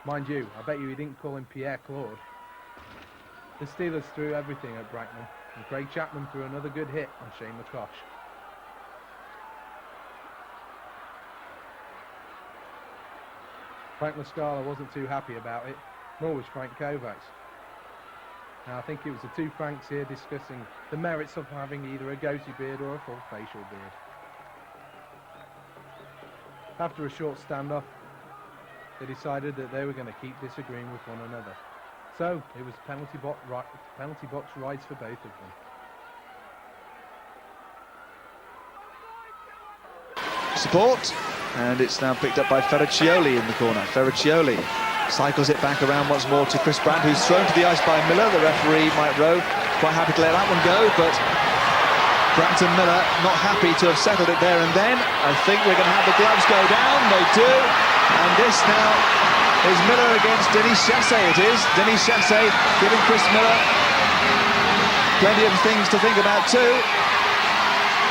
Mind you, I bet you he didn't call him Pierre Claude. The Steelers threw everything at Bracknell, and Craig Chapman threw another good hit on Shane McCosh. Frank Muscala wasn't too happy about it, nor was Frank Kovacs. Now I think it was the two Franks here discussing the merits of having either a goatee beard or a full facial beard. After a short standoff, they decided that they were going to keep disagreeing with one another. So it was penalty box rides for both of them. Support, and it's now picked up by Ferraccioli in the corner. Ferraccioli cycles it back around once more to Chris Brandt, who's thrown to the ice by Miller. The referee, Mike Rowe, quite happy to let that one go, but Brandt and Miller not happy to have settled it there and then. I think we're going to have the gloves go down. They do. And this now is Miller against Denis Chassé, it is. Denis Chassé giving Chris Miller plenty of things to think about too.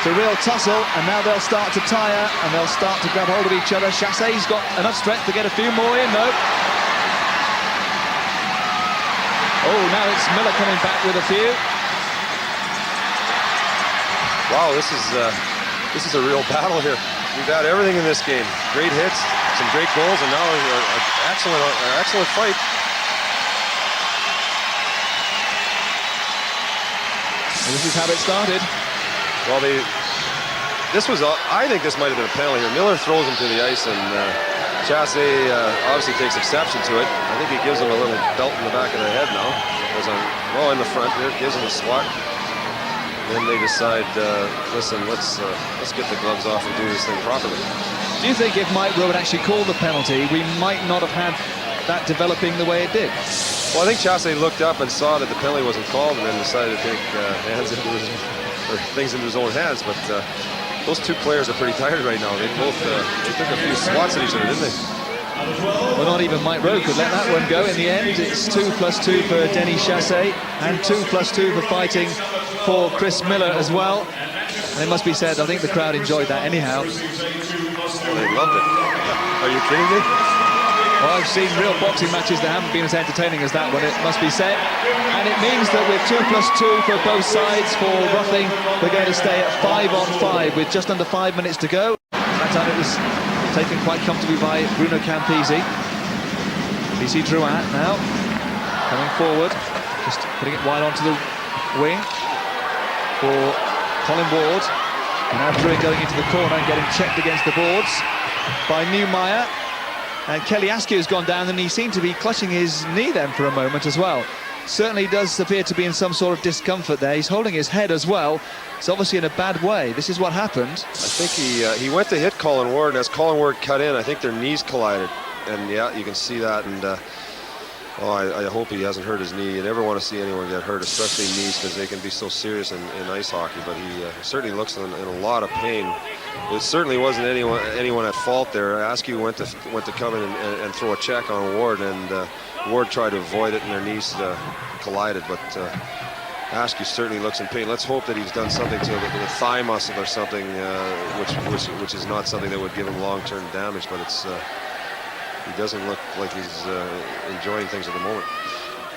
It's a real tussle, and now they'll start to tire, and they'll start to grab hold of each other. Chassé's got enough strength to get a few more in, though. Oh, now it's Miller coming back with a few. Wow, this is a real battle here. We've had everything in this game. Great hits, some great goals, and now an excellent fight. And this is how it started. Well, I think this might have been a penalty here. Miller throws him to the ice, and Chassé obviously takes exception to it. I think he gives him a little belt in the back of the head now. Well, in the front here, gives him a swat. Then they decide, listen, let's get the gloves off and do this thing properly. Do you think if Mike Rowe had actually called the penalty, we might not have had that developing the way it did? Well, I think Chassé looked up and saw that the penalty wasn't called, and then decided to take things into his own hands. But those two players are pretty tired right now. They both they took a few swats at each other, didn't they? Well, not even Mike Rowe could let that one go. In the end, it's 2+2 for Denis Chassé, and 2+2 for fighting for Chris Miller as well. And it must be said, I think the crowd enjoyed that anyhow. Well, they loved it. Are you kidding me? Well, I've seen real boxing matches that haven't been as entertaining as that one, it must be said. And it means that with 2+2 for both sides for roughing, we're going to stay at 5-on-5 with just under 5 minutes to go. That time it was taken quite comfortably by Bruno Campisi. PC Drouin now coming forward, just putting it wide onto the wing for Colin Ward. And now Drouin going into the corner and getting checked against the boards by Newmeyer. And Kelly Askew's gone down, and he seemed to be clutching his knee then for a moment as well. Certainly does appear to be in some sort of discomfort there. He's holding his head as well. It's obviously in a bad way. This is what happened. I think he went to hit Colin Ward, and as Colin Ward cut in, I think their knees collided. And yeah, you can see that. And I hope he hasn't hurt his knee. You never want to see anyone get hurt, especially knees, because they can be so serious in ice hockey. But he certainly looks in a lot of pain. It certainly wasn't anyone at fault there. Askew went to come in and throw a check on Ward, and Ward tried to avoid it, and their knees collided. But Askew certainly looks in pain. Let's hope that he's done something to the thigh muscle or something, which is not something that would give him long-term damage. But it's he doesn't look like he's enjoying things at the moment.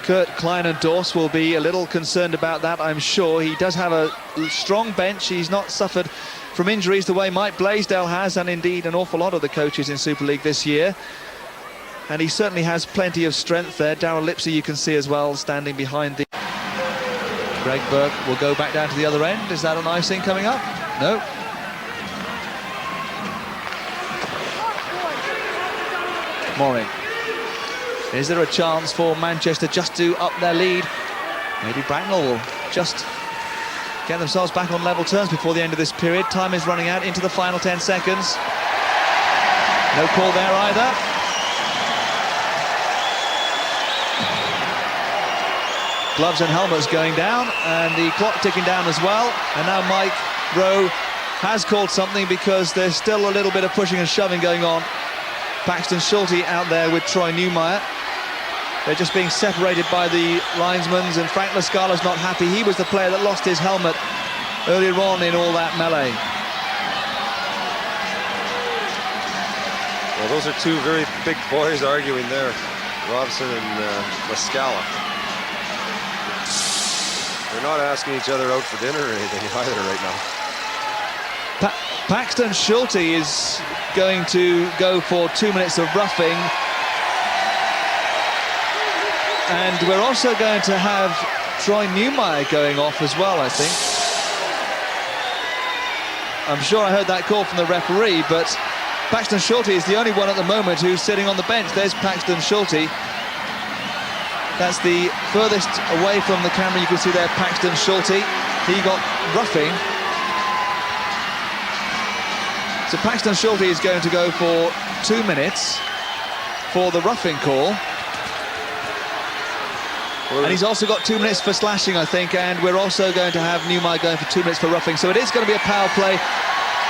Kurt Klein and Dorse will be a little concerned about that, I'm sure. He does have a strong bench. He's not suffered from injuries the way Mike Blaisdell has, and indeed an awful lot of the coaches in Super League this year. And he certainly has plenty of strength there. Darrell Lipsey you can see as well, standing behind the... Greg Burke will go back down to the other end. Is that an icing coming up? No. Moring. Is there a chance for Manchester just to up their lead? Maybe Bracknell will just get themselves back on level terms before the end of this period. Time is running out into the final 10 seconds. No call there either. Gloves and helmets going down, and the clock ticking down as well. And now Mike Rowe has called something, because there's still a little bit of pushing and shoving going on. Paxton Schulte out there with Troy Newmeyer. They're just being separated by the linesmen, and Frank Lascala's not happy. He was the player that lost his helmet earlier on in all that melee. Well, those are two very big boys arguing there, Robson and Lascala. They're not asking each other out for dinner or anything either right now. Paxton Schulte is going to go for 2 minutes of roughing. And we're also going to have Troy Newmeyer going off as well, I think. I'm sure I heard that call from the referee, but Paxton Schulte is the only one at the moment who's sitting on the bench. There's Paxton Schulte. That's the furthest away from the camera. You can see there Paxton Schulte. He got roughing. So Paxton Schulte is going to go for 2 minutes for the roughing call. And he's also got 2 minutes for slashing, I think, and we're also going to have Newmeyer going for 2 minutes for roughing. So it is going to be a power play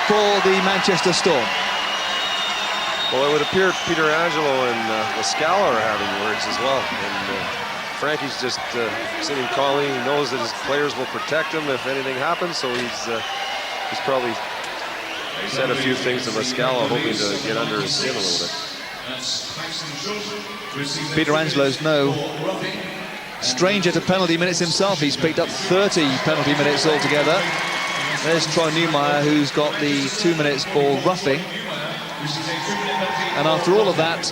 for the Manchester Storm. Well, it would appear Peter Angelo and Lascala are having words as well. And Frankie's just sitting calmly. He knows that his players will protect him if anything happens, so he's probably said a few things to Lascala, hoping to get under his skin a little bit. Peter Angelo's no stranger to penalty minutes himself. He's picked up 30 penalty minutes altogether. There's Troy Newmeyer, who's got the 2 minutes for roughing. And after all of that,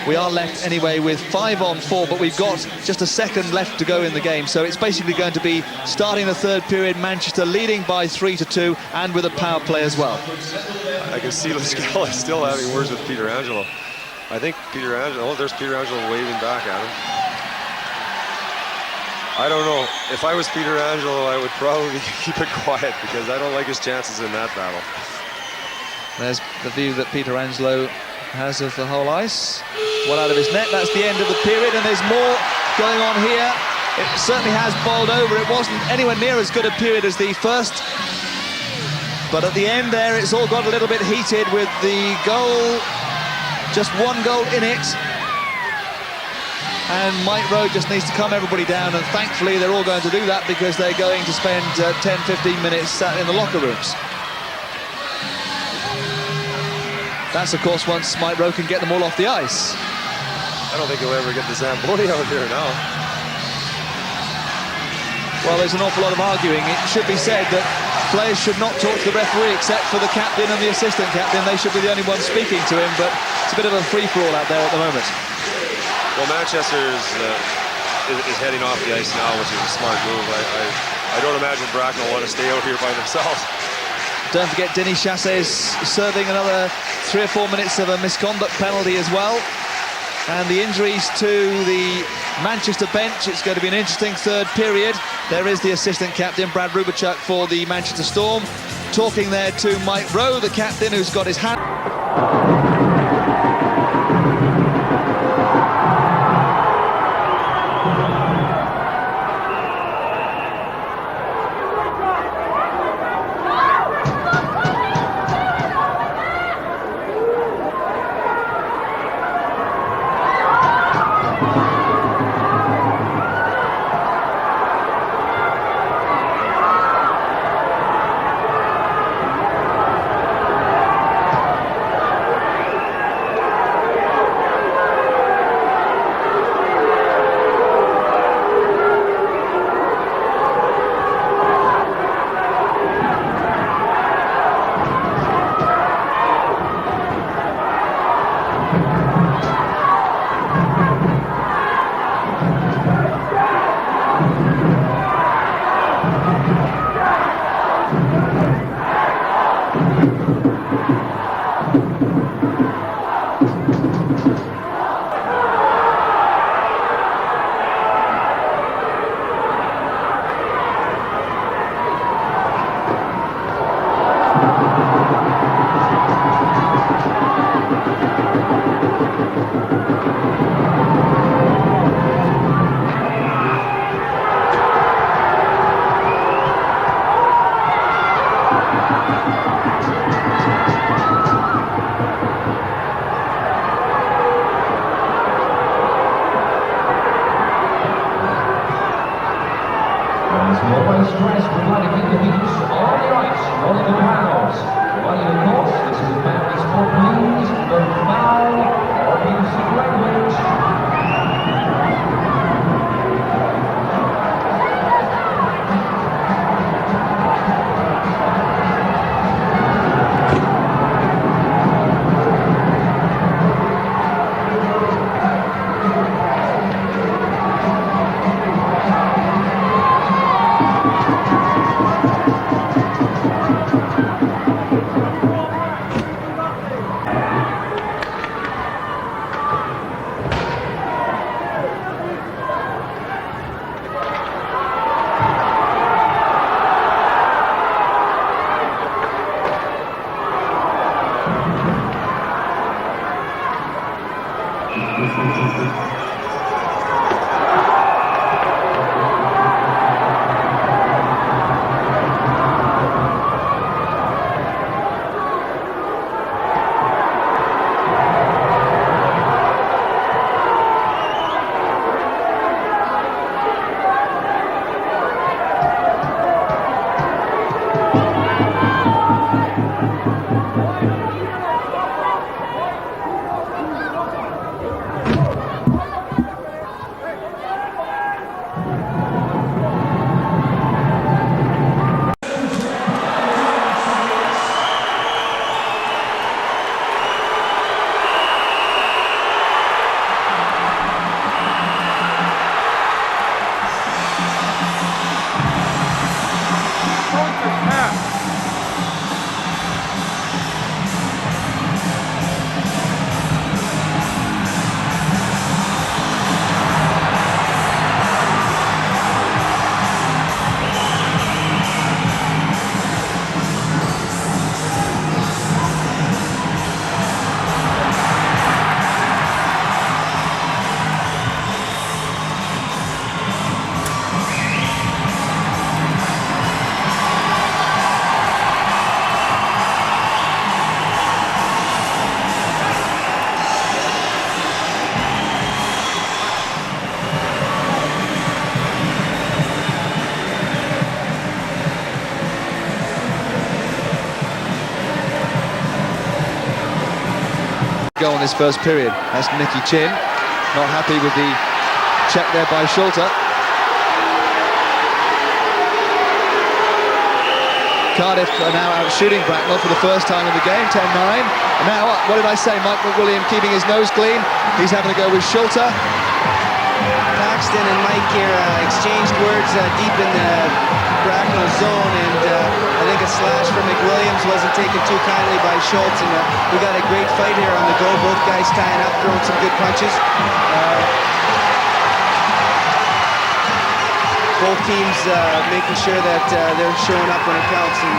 we are left anyway with 5 on 4, but we've got just a second left to go in the game. So it's basically going to be starting the third period, Manchester leading by 3-2, and with a power play as well. I can see Lascala still having words with Peter Angelo. I think Peter Angelo, oh, there's Peter Angelo waving back at him. I don't know. If I was Peter Angelo, I would probably keep it quiet, because I don't like his chances in that battle. There's the view that Peter Angelo has of the whole ice. One out of his net. That's the end of the period, and there's more going on here. It certainly has boiled over. It wasn't anywhere near as good a period as the first, but at the end there, it's all got a little bit heated with the goal, just one goal in it. And Mike Rowe just needs to calm everybody down, and thankfully they're all going to do that, because they're going to spend 10-15 minutes sat in the locker rooms. That's, of course, once Mike Rowe can get them all off the ice. I don't think he'll ever get the Zamboni out here now. Well, there's an awful lot of arguing. It should be said that players should not talk to the referee except for the captain and the assistant captain. They should be the only ones speaking to him, but it's a bit of a free-for-all out there at the moment. Well, Manchester is heading off the ice now, which is a smart move. I don't imagine Bracknell want to stay out here by themselves. Don't forget, Denis Chasset is serving another 3 or 4 minutes of a misconduct penalty as well. And the injuries to the Manchester bench, it's going to be an interesting third period. There is the assistant captain, Brad Rubachuk, for the Manchester Storm, talking there to Mike Rowe, the captain, who's got his hand. Always stressed regarding the beach on the ice, on the panels. Well, of course, this is Mary's for please, no foul or abusive language. Go on this first period. That's Nicky Chin, not happy with the check there by Schulte. Cardiff are now out shooting Bracknell for the first time in the game, 10-9. And now, what did I say? Mike McWilliam keeping his nose clean. He's having a go with Schulte. Paxton and Mike here exchanged words deep in the Bracknell zone, and I think a slash from McWilliams wasn't taken too kindly by Schultz, and we got a great fight here on the go. Both guys tying up, throwing some good punches. Both teams making sure that they're showing up when it counts, and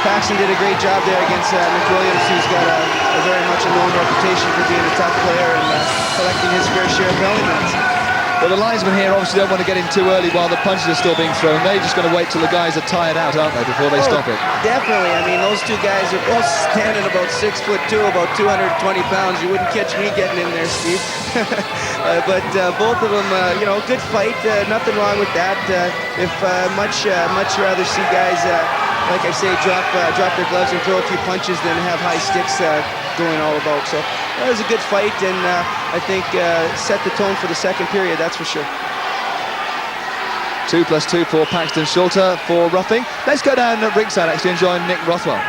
Paxton did a great job there against McWilliams, who's got a very much a known reputation for being a tough player and collecting his fair share of penalty minutes. Well, the linesmen here obviously don't want to get in too early while the punches are still being thrown. They're just going to wait till the guys are tired out, aren't they, before they stop it? Definitely. I mean, those two guys are both standing about 6'2", about 220 pounds. You wouldn't catch me getting in there, Steve. But both of them, you know, good fight. Nothing wrong with that. Much rather see guys, like I say, drop their gloves and throw a few punches than have high sticks going all about. So that was a good fight, and I think set the tone for the second period, that's for sure. 2+2 for Paxton Schulter for roughing. Let's go down at ringside actually and join Nick Rothwell.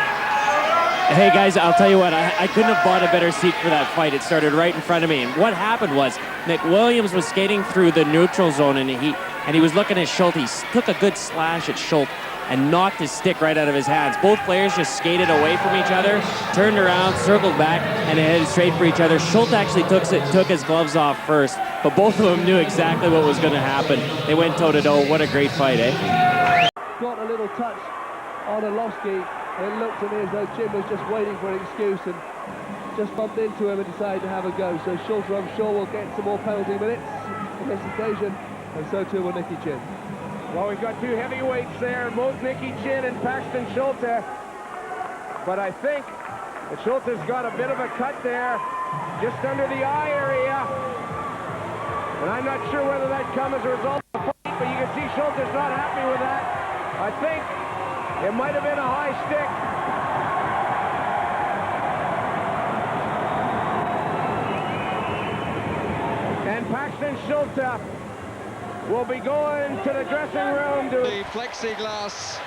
Hey guys, I'll tell you what, I couldn't have bought a better seat for that fight. It started right in front of me, and what happened was McWilliams was skating through the neutral zone, and he was looking at Schultz. He took a good slash at Schultz and knocked his stick right out of his hands. Both players just skated away from each other, turned around, circled back, and headed straight for each other. Schultz actually took his gloves off first, but both of them knew exactly what was going to happen. They went toe-to-toe. What a great fight, eh? Got a little touch on Orlovsky. It looked to me as though Jim was just waiting for an excuse and just bumped into him and decided to have a go. So Schulter, I'm sure, will get some more penalty minutes on this occasion, and so too will Nicky Chin. Well, we've got two heavyweights there, both Nicky Chin and Paxton Schulter. But I think that Schulter's got a bit of a cut there, just under the eye area. And I'm not sure whether that comes as a result of the fight, but you can see Schulter's not happy with that. I think it might have been a high stick. And Paxton Schulter will be going to the dressing room to The plexiglass.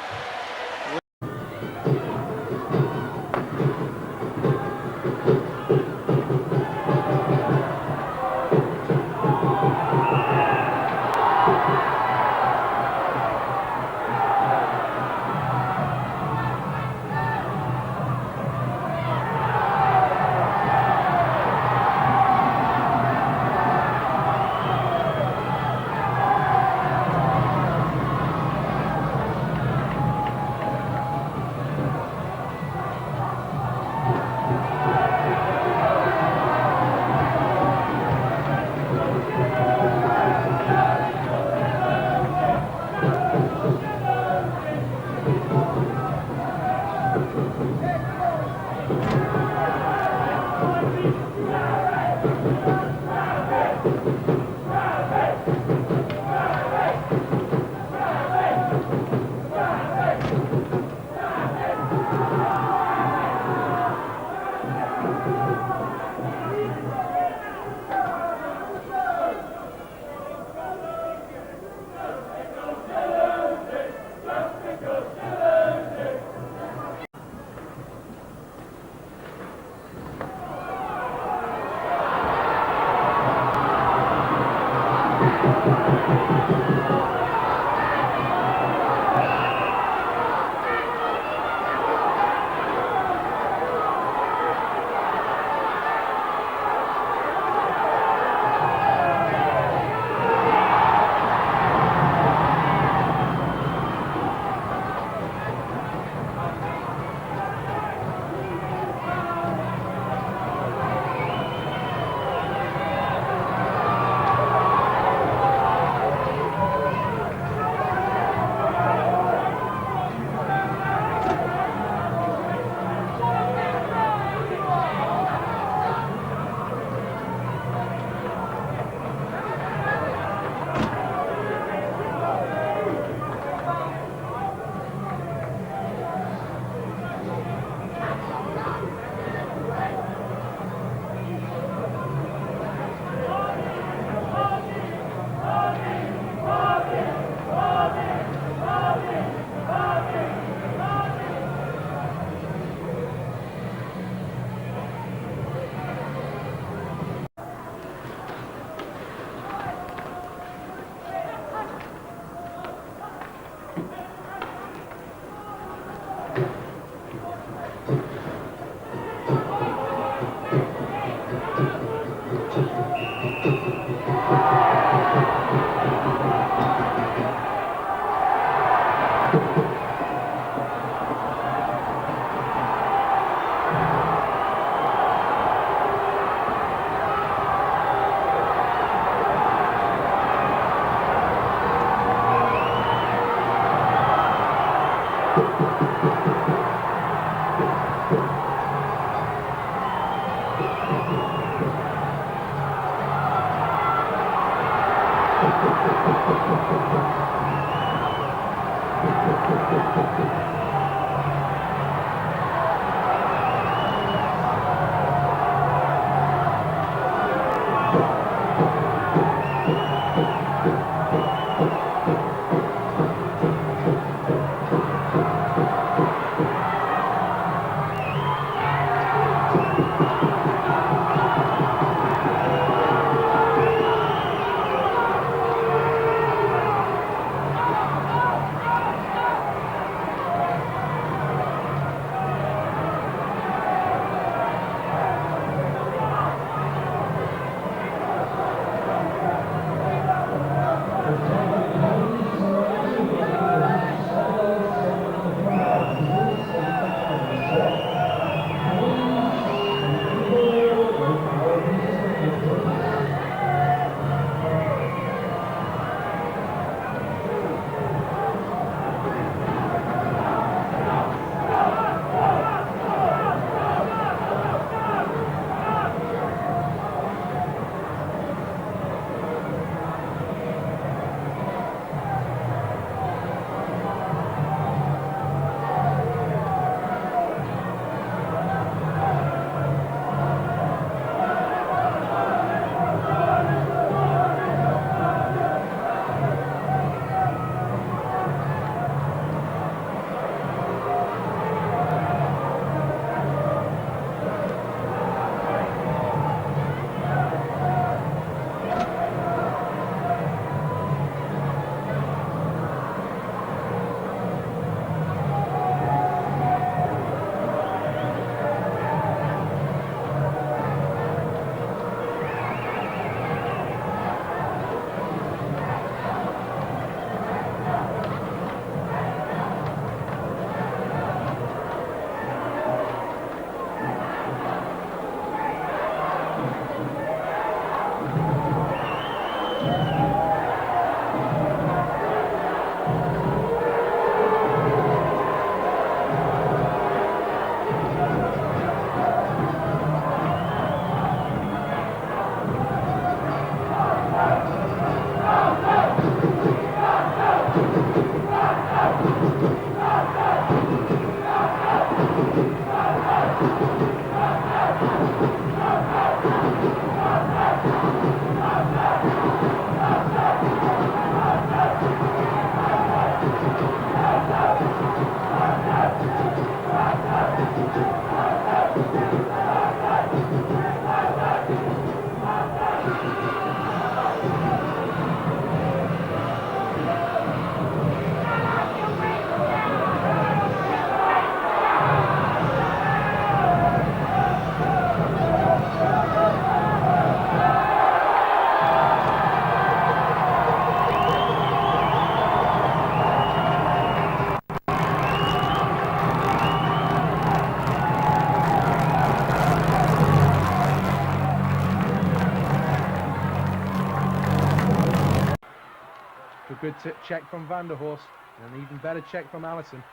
A good check from Van der Horst, and an even better check from Allison.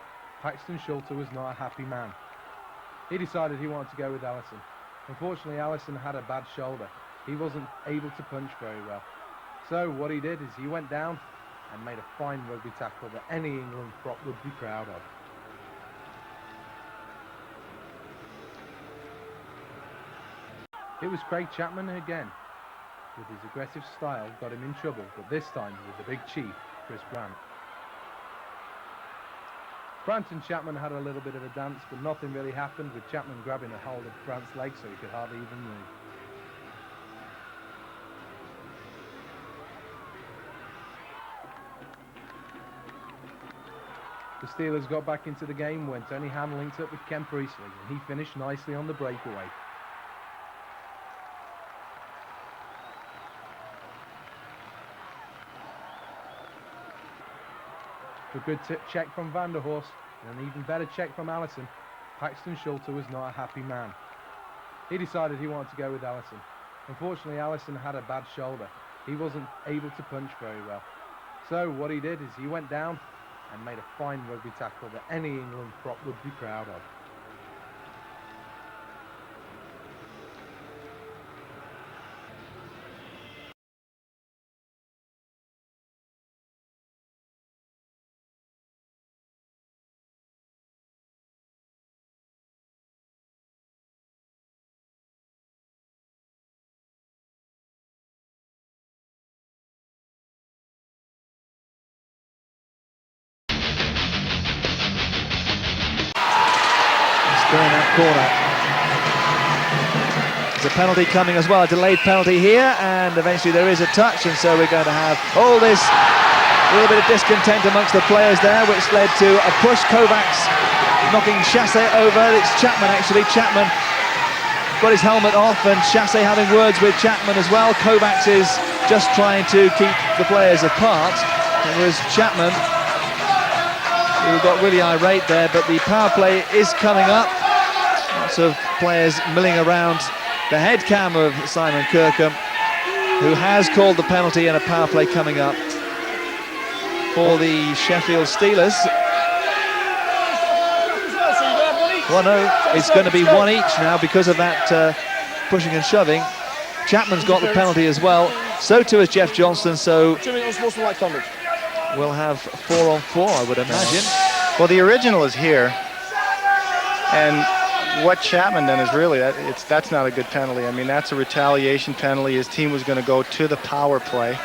Paxton Schulte was not a happy man. He decided he wanted to go with Allison. Unfortunately, Allison had a bad shoulder. He wasn't able to punch very well. So what he did is he went down and made a fine rugby tackle that any England prop would be proud of. It was Craig Chapman again, with his aggressive style, got him in trouble, but this time with the big chief, Chris Brandt. Brandt and Chapman had a little bit of a dance, but nothing really happened, with Chapman grabbing a hold of Brandt's leg so he could hardly even move. The Steelers got back into the game when Tony Ham linked up with Ken Priestley, and he finished nicely on the breakaway. A good check from Van der Horst, and an even better check from Allison. Paxton Schulte was not a happy man. He decided he wanted to go with Allison. Unfortunately, Allison had a bad shoulder. He wasn't able to punch very well. So what he did is he went down and made a fine rugby tackle that any England prop would be proud of. corner. There's a penalty coming as well, a delayed penalty here, and eventually there is a touch, and so we're going to have all this little bit of discontent amongst the players there, which led to a push. Kovacs knocking Chassé over. It's Chapman, actually. Chapman got his helmet off, and Chassé having words with Chapman as well. Kovacs is just trying to keep the players apart. It was Chapman who got really irate there, but the power play is coming up. Lots of players milling around the head cam of Simon Kirkham, who has called the penalty, and a power play coming up for the Sheffield Steelers. Well, no, it's going to be one each now because of that pushing and shoving. Chapman's got the penalty as well, so too has Jeff Johnston, so we'll have 4-on-4, I would imagine. Well, the original is here, and what Chapman done is really, that's not a good penalty. I mean, that's a retaliation penalty. His team was going to go to the power play,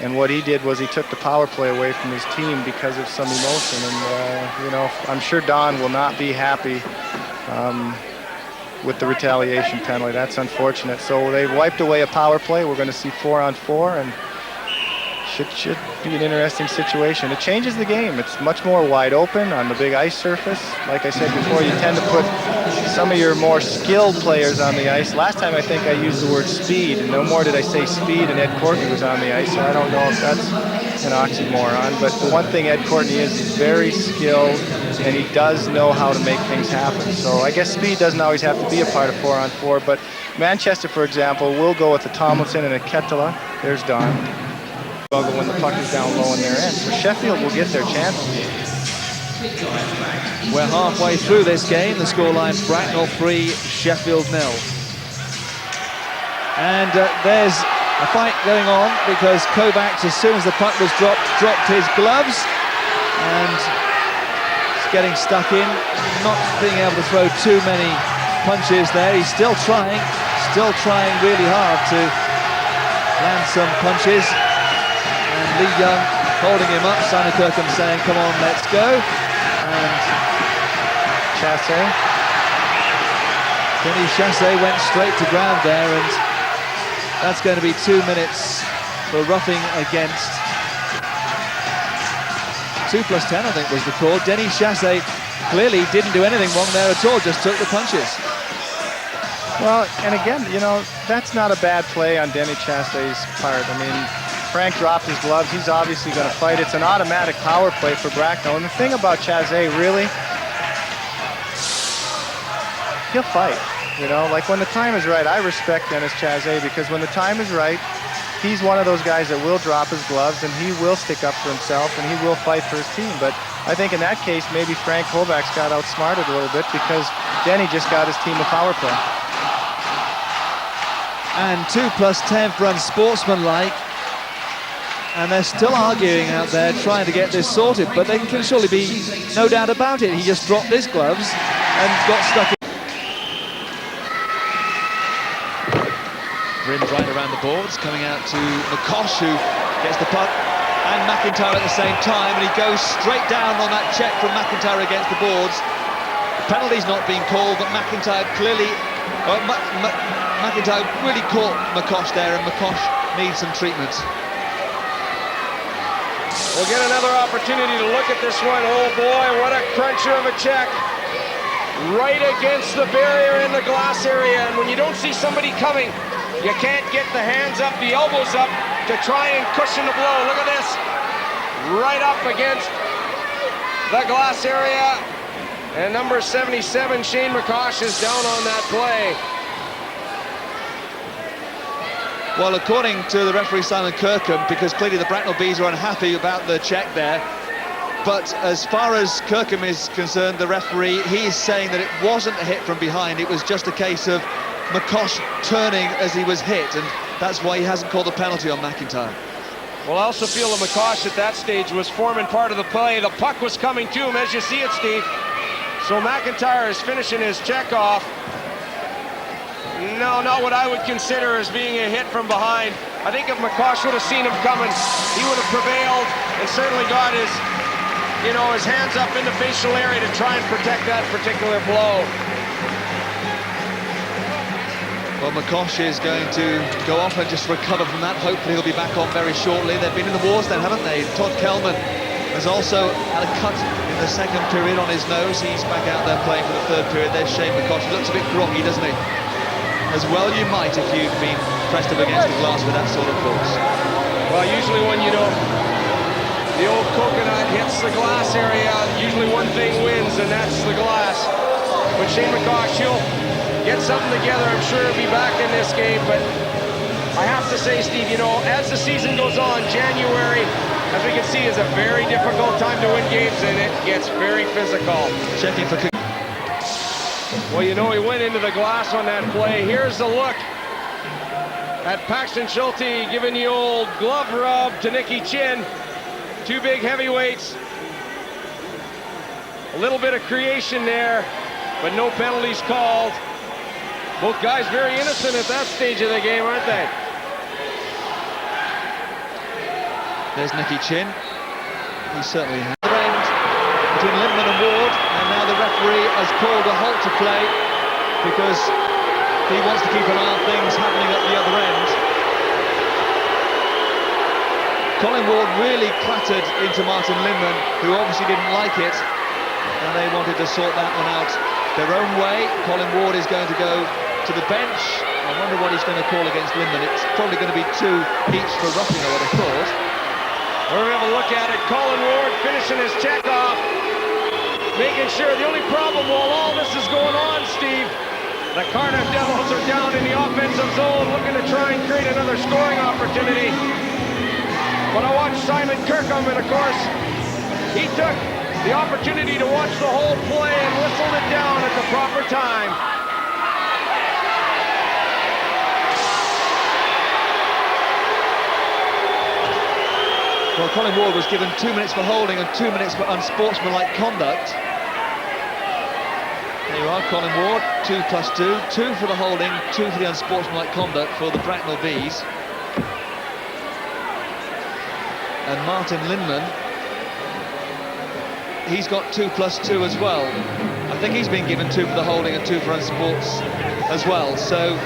and what he did was he took the power play away from his team because of some emotion. And, you know, I'm sure Don will not be happy with the retaliation penalty. That's unfortunate. So they wiped away a power play. We're going to see 4-on-4, and should be an interesting situation. It changes the game. It's much more wide open on the big ice surface. Like I said before, you tend to put some of your more skilled players on the ice. Last time I think I used the word speed, and no more did I say speed, and Ed Courtney was on the ice, so I don't know if that's an oxymoron. But the one thing Ed Courtney is, he's very skilled, and he does know how to make things happen. So I guess speed doesn't always have to be a part of 4-on-4, but Manchester, for example, will go with a Tomlinson and a Ketela. There's Don. When the puck is down low in their end. So Sheffield will get their chances. We're halfway through this game. The scoreline, Bracknell 3, Sheffield 0. And there's a fight going on because Kovacs, as soon as the puck was dropped his gloves, and it's getting stuck in, not being able to throw too many punches there. He's still trying really hard to land some punches. And Lee Young holding him up, Simon Kirkham saying, come on, let's go. And Chassé. Denis Chassé went straight to ground there, and that's going to be 2 minutes for roughing against. 2+10, I think, was the call. Denis Chassé clearly didn't do anything wrong there at all, just took the punches. Well, and again, you know, that's not a bad play on Denis Chassé's part. I mean, Frank dropped his gloves. He's obviously going to fight. It's an automatic power play for Bracknell. And the thing about Chassé, really, he'll fight. You know, like when the time is right, I respect Denis Chassé, because when the time is right, he's one of those guys that will drop his gloves and he will stick up for himself and he will fight for his team. But I think in that case, maybe Frank Kovacs got outsmarted a little bit because Denny just got his team a power play. And 2+10 for unsportsmanlike. And they're still arguing out there, trying to get this sorted, but there can surely be no doubt about it. He just dropped his gloves and got stuck in. Rimmed right around the boards, coming out to McCosh, who gets the puck, and McIntyre at the same time, and he goes straight down on that check from McIntyre against the boards. The penalty's not being called, but McIntyre clearly, McIntyre really caught McCosh there, and McCosh needs some treatment. We'll get another opportunity to look at this one. Oh boy, what a cruncher of a check. Right against the barrier in the glass area. And when you don't see somebody coming, you can't get the hands up, the elbows up to try and cushion the blow. Look at this. Right up against the glass area. And number 77, Shane McCosh, is down on that play. Well, according to the referee Simon Kirkham, because clearly the Bracknell Bees are unhappy about the check there, but as far as Kirkham is concerned, the referee, he is saying that it wasn't a hit from behind, it was just a case of McCosh turning as he was hit, and that's why he hasn't called a penalty on McIntyre. Well, I also feel that McCosh at that stage was forming part of the play. The puck was coming to him, as you see it, Steve. So McIntyre is finishing his check off. No, not what I would consider as being a hit from behind. I think if McCosh would have seen him coming, he would have prevailed and certainly got his, his hands up in the facial area to try and protect that particular blow. Well, McCosh is going to go off and just recover from that. Hopefully he'll be back on very shortly. They've been in the wars then, haven't they? Todd Kelman has also had a cut in the second period on his nose. He's back out there playing for the third period. There's Shane McCosh. He looks a bit groggy, doesn't he? As well you might if you've been pressed up against the glass with that sort of force. Well, usually when, you know, the old coconut hits the glass area, usually one thing wins, and that's the glass. But Shane McCosh, he'll get something together. I'm sure he'll be back in this game, but I have to say, Steve, you know, as the season goes on, January, as we can see, is a very difficult time to win games, and it gets very physical. Checking for... Well, you know, he went into the glass on that play. Here's the look at Paxton Schulte giving the old glove rub to Nicky Chin. Two big heavyweights. A little bit of creation there, but no penalties called. Both guys very innocent at that stage of the game, aren't they? There's Nicky Chin. He certainly has. Between Lindman and Ward, and now the referee has called a halt to play because he wants to keep an eye on things happening at the other end. Colin Ward really clattered into Martin Lindman, who obviously didn't like it, and they wanted to sort that one out their own way. Colin Ward is going to go to the bench. I wonder what he's going to call against Lindman. It's probably going to be 2 each for roughing, I would have thought. We're going to have a look at it. Colin Ward finishing his check off, making sure. The only problem while all this is going on, Steve, the Cardiff Devils are down in the offensive zone looking to try and create another scoring opportunity. But I watched Simon Kirkham, and of course, he took the opportunity to watch the whole play and whistled it down at the proper time. Well, Colin Ward was given 2 minutes for holding and 2 minutes for unsportsmanlike conduct. There you are, Colin Ward, 2 plus 2, 2 for the holding, 2 for the unsportsmanlike conduct for the Bracknell Bees. And Martin Lindman, he's got 2 plus 2 as well. I think he's been given 2 for the holding and 2 for unsports as well. So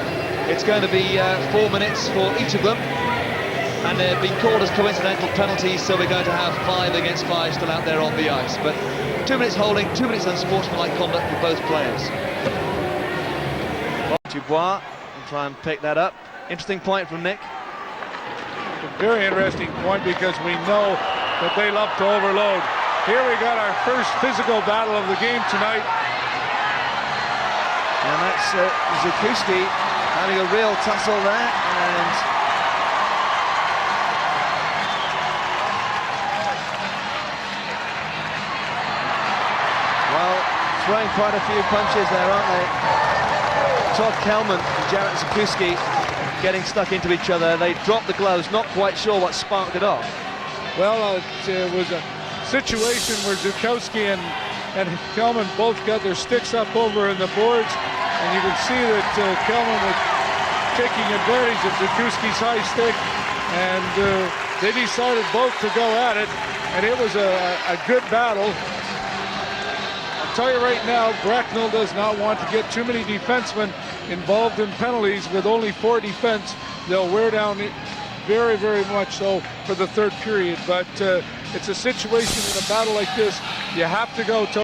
it's going to be 4 minutes for each of them. And they're being called as coincidental penalties, so we're going to have 5 against 5 still out there on the ice. But 2 minutes holding, 2 minutes unsportsmanlike conduct for both players. Dubois will try and pick that up. Interesting point from Nick. A very interesting point because we know that they love to overload. Here we got our first physical battle of the game tonight. And that's Zukuski having a real tussle there, and throwing quite a few punches there, aren't they? Todd Kelman and Jarrett Zukuski getting stuck into each other. They dropped the gloves, not quite sure what sparked it off. Well, it was a situation where Zukoski and Kelman both got their sticks up over in the boards, and you can see that Kelman was taking advantage of Zukoski's high stick, and they decided both to go at it, and it was a good battle. I'll tell you right now, Bracknell does not want to get too many defensemen involved in penalties. With only 4 defense, they'll wear down very, very much so for the third period. But it's a situation in a battle like this, you have to go to